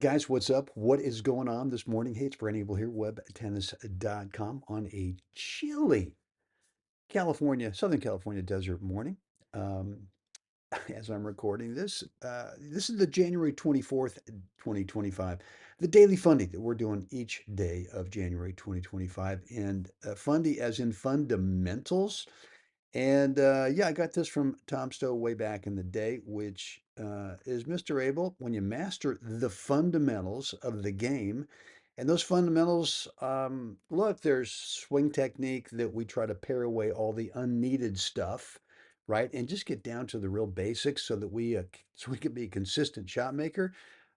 Guys, what's up? What is going on this morning? Hey, it's Brent Abel here, webtennis.com on a chilly Southern California desert morning. Um, as I'm recording this, this is the January 24th, 2025, the daily Fundy that we're doing each day of January 2025. And Fundy as in fundamentals. And yeah, I got this from Tom Stowe way back in the day, which is Mr. Abel, when you master the fundamentals of the game, and those fundamentals, look, there's swing technique that we try to pare away all the unneeded stuff, right? And just get down to the real basics so that so we can be a consistent shot maker.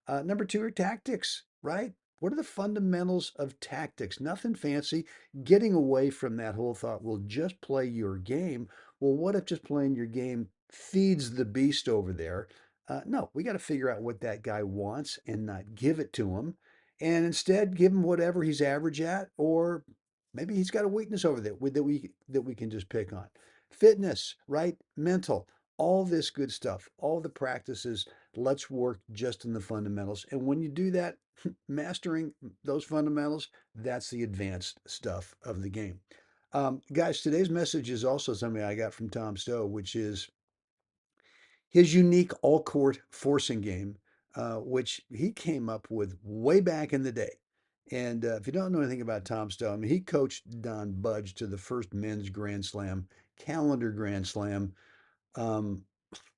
Number two are tactics, right? What are the fundamentals of tactics? Nothing fancy. Getting away from that whole thought, well, just play your game. Well, what if just playing your game feeds the beast over there? No, we got to figure out what that guy wants and not give it to him, and instead give him whatever he's average at, or maybe he's got a weakness over there that we can just pick on. Fitness, right? Mental, all this good stuff, all the practices. Let's work just in the fundamentals, and when you do that, mastering those fundamentals, that's the advanced stuff of the game. Guys, today's message is also something I got from Tom Stowe, which is his unique all court forcing game, which he came up with way back in the day. And if you don't know anything about Tom Stowe, I mean, he coached Don Budge to the first men's Grand Slam, calendar Grand Slam, um,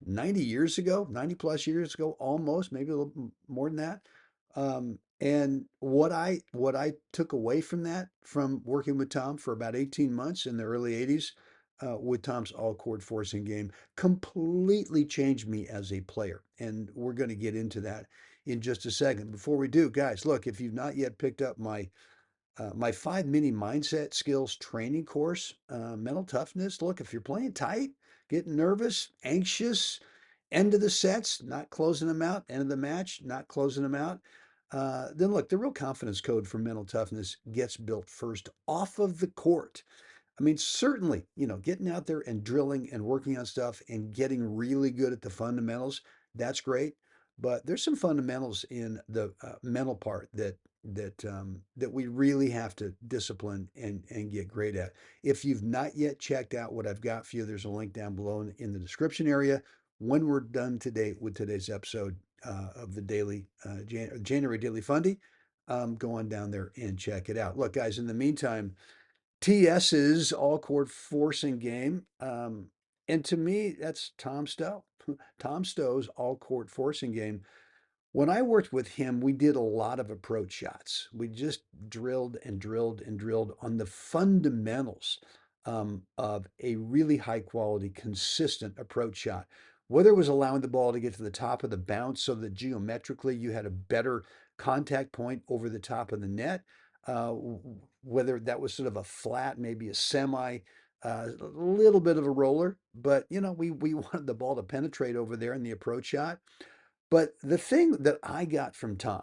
90 years ago, 90 plus years ago, almost, maybe a little more than that. And what I took away from that, from working with Tom for about 18 months in the early 80s, with Tom's all-court forcing game, completely changed me as a player. And we're going to get into that in just a second. Before we do, guys, look, if you've not yet picked up my 5 mini mindset skills training course, mental toughness. Look, if you're playing tight, getting nervous, anxious, end of the sets, not closing them out, end of the match, not closing them out, then look, the real confidence code for mental toughness gets built first off of the court. I mean, certainly, getting out there and drilling and working on stuff and getting really good at the fundamentals, that's great. But there's some fundamentals in the mental part that we really have to discipline and get great at. If you've not yet checked out what I've got for you, there's a link down below in the description area. When we're done today with today's episode of the January Daily Fundy, go on down there and check it out. Look, guys, in the meantime, TS's all court forcing game. And to me, that's Tom Stowe. Tom Stowe's all court forcing game. When I worked with him, we did a lot of approach shots. We just drilled and drilled and drilled on the fundamentals of a really high quality, consistent approach shot. Whether it was allowing the ball to get to the top of the bounce so that geometrically you had a better contact point over the top of the net, whether that was sort of a flat, maybe a semi, a little bit of a roller, but we wanted the ball to penetrate over there in the approach shot. But the thing that I got from Tom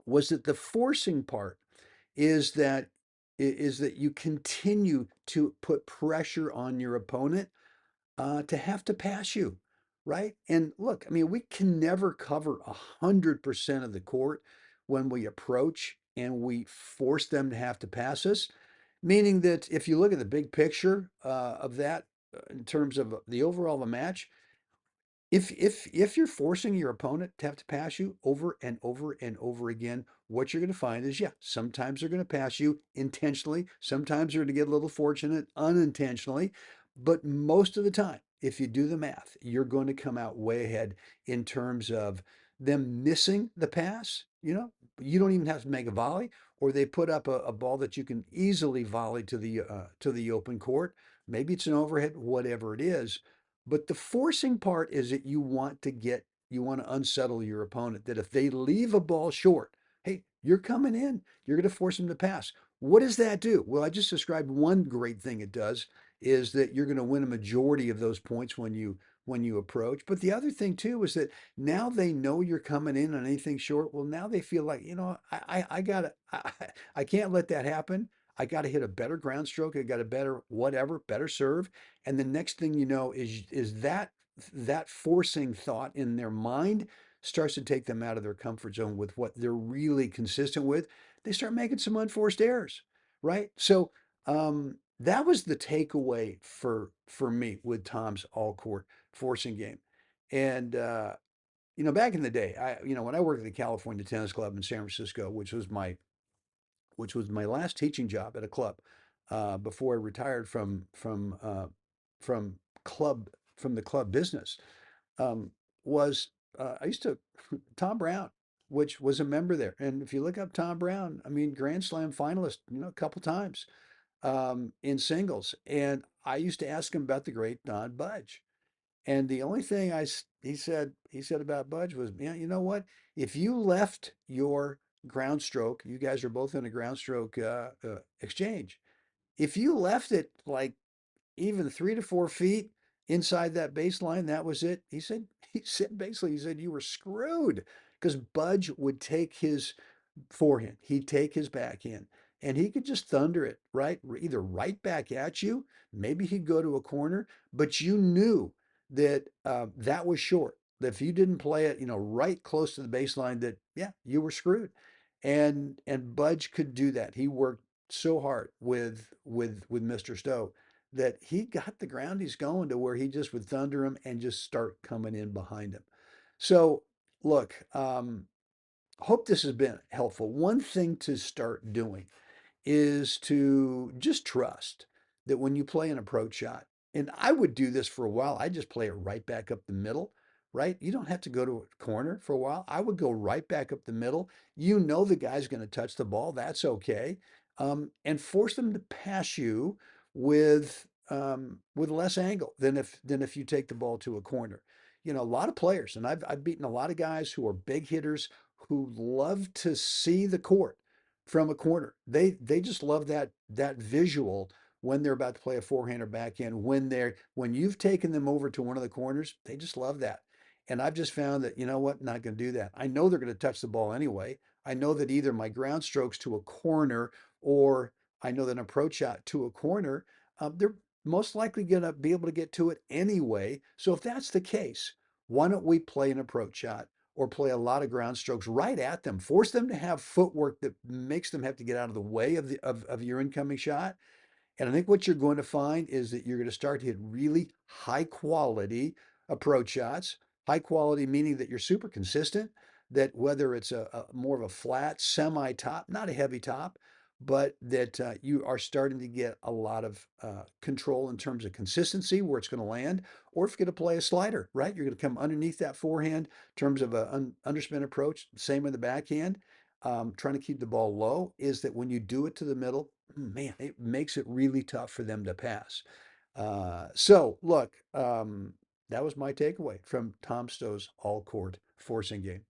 was that the forcing part is that you continue to put pressure on your opponent to have to pass you, right? And look, I mean, we can never cover 100% of the court when we approach and we force them to have to pass us. Meaning that if you look at the big picture of that, in terms of the overall of a match, if you're forcing your opponent to have to pass you over and over and over again, what you're going to find is, yeah, sometimes they're going to pass you intentionally, sometimes they're going to get a little fortunate unintentionally, but most of the time, if you do the math, you're going to come out way ahead in terms of them missing the pass. You don't even have to make a volley, or they put up a ball that you can easily volley to the open court. Maybe it's an overhead, whatever it is, but the forcing part is that you want to unsettle your opponent. That if they leave a ball short, hey, you're coming in. You're going to force them to pass. What does that do? Well, I just described one great thing it does is that you're going to win a majority of those points when you approach. But the other thing too is that now they know you're coming in on anything short. Well, now they feel like, I gotta I can't let that happen. I got to hit a better ground stroke. I got a better serve. And the next thing you know is that forcing thought in their mind starts to take them out of their comfort zone with what they're really consistent with, they start making some unforced errors, right? So that was the takeaway for me with Tom's all court forcing game. And back in the day, when I worked at the California Tennis Club in San Francisco, which was my last teaching job at a club before I retired from club from the club business, um, was I used to Tom Brown, which was a member there. And if you look up Tom Brown, I mean, Grand Slam finalist, a couple times in singles. And I used to ask him about the great Don Budge. And the only thing he said about Budge was, yeah, you know what? If you left your ground stroke, you guys are both in a ground stroke exchange. If you left it like even 3 to 4 feet inside that baseline, that was it. He said you were screwed because Budge would take his forehand, he'd take his backhand, and he could just thunder it either right back at you. Maybe he'd go to a corner, but you knew that that was short. That if you didn't play it, right close to the baseline, that yeah, you were screwed. And Budge could do that. He worked so hard with Mr. Stowe that he got the groundies going to where he just would thunder him and just start coming in behind him. So look, hope this has been helpful. One thing to start doing is to just trust that when you play an approach shot, and I would do this for a while, I just play it right back up the middle, right? You don't have to go to a corner for a while. I would go right back up the middle. You know the guy's going to touch the ball. That's okay. And force them to pass you with less angle than if you take the ball to a corner. A lot of players, and I've beaten a lot of guys who are big hitters who love to see the court from a corner. They just love that visual when they're about to play a forehand or backhand. When you've taken them over to one of the corners, they just love that. And I've just found that, you know what, not going to do that. I know they're going to touch the ball anyway. I know that either my ground strokes to a corner or I know that an approach shot to a corner, they're most likely going to be able to get to it anyway. So if that's the case, why don't we play an approach shot or play a lot of ground strokes right at them? Force them to have footwork that makes them have to get out of the way of your incoming shot. And I think what you're going to find is that you're going to start to hit really high quality approach shots. High quality meaning that you're super consistent, that whether it's a more of a flat semi top, not a heavy top, but that you are starting to get a lot of control in terms of consistency, where it's going to land, or if you're going to play a slider, right? You're going to come underneath that forehand in terms of an underspin approach, same with the backhand. Trying to keep the ball low is that when you do it to the middle, man, it makes it really tough for them to pass. So look, that was my takeaway from Tom Stowe's all court forcing game.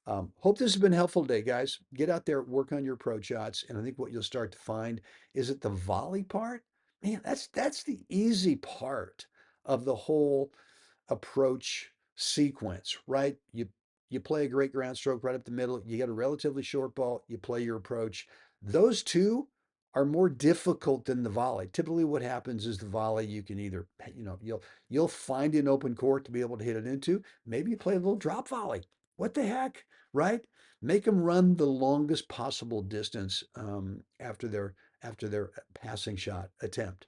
Hope this has been helpful today, guys. Get out there, work on your approach shots, and I think what you'll start to find is that the volley part, man, that's the easy part of the whole approach sequence, right? You play a great ground stroke right up the middle. You get a relatively short ball. You play your approach. Those two are more difficult than the volley. Typically, what happens is the volley you can either you'll find an open court to be able to hit it into. Maybe you play a little drop volley. What the heck, right? Make them run the longest possible distance after their passing shot attempt.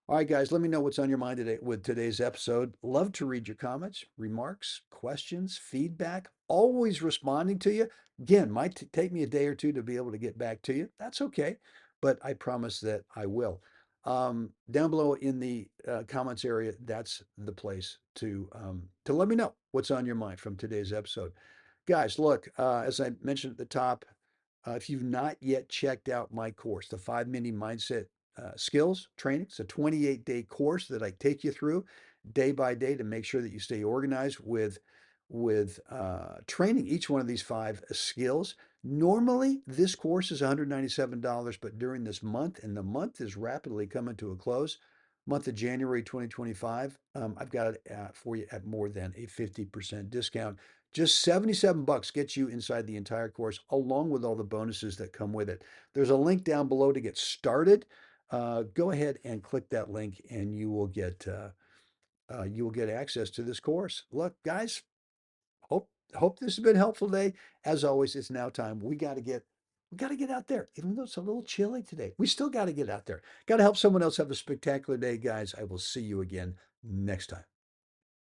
All right, guys, let me know what's on your mind today with today's episode. Love to read your comments, remarks, questions, feedback. Always responding to you. Again, might take me a day or two to be able to get back to you. That's okay, but I promise that I will. Down below in the comments area, that's the place to let me know what's on your mind from today's episode. Guys, look, as I mentioned at the top, if you've not yet checked out my course, the 5 Mini Mindset Skills Training, it's a 28-day course that I take you through day by day to make sure that you stay organized with training each one of these 5 skills. Normally, this course is $197, but during this month, and the month is rapidly coming to a close, month of January 2025, I've got it for you at more than a 50% discount. Just 77 bucks gets you inside the entire course, along with all the bonuses that come with it. There's a link down below to get started. Go ahead and click that link, and you will get access to this course. Look, guys, hope Hope this has been helpful today. As always, it's now time. We got to get out there. Even though it's a little chilly today, we still got to get out there. Got to help someone else have a spectacular day, guys. I will see you again next time.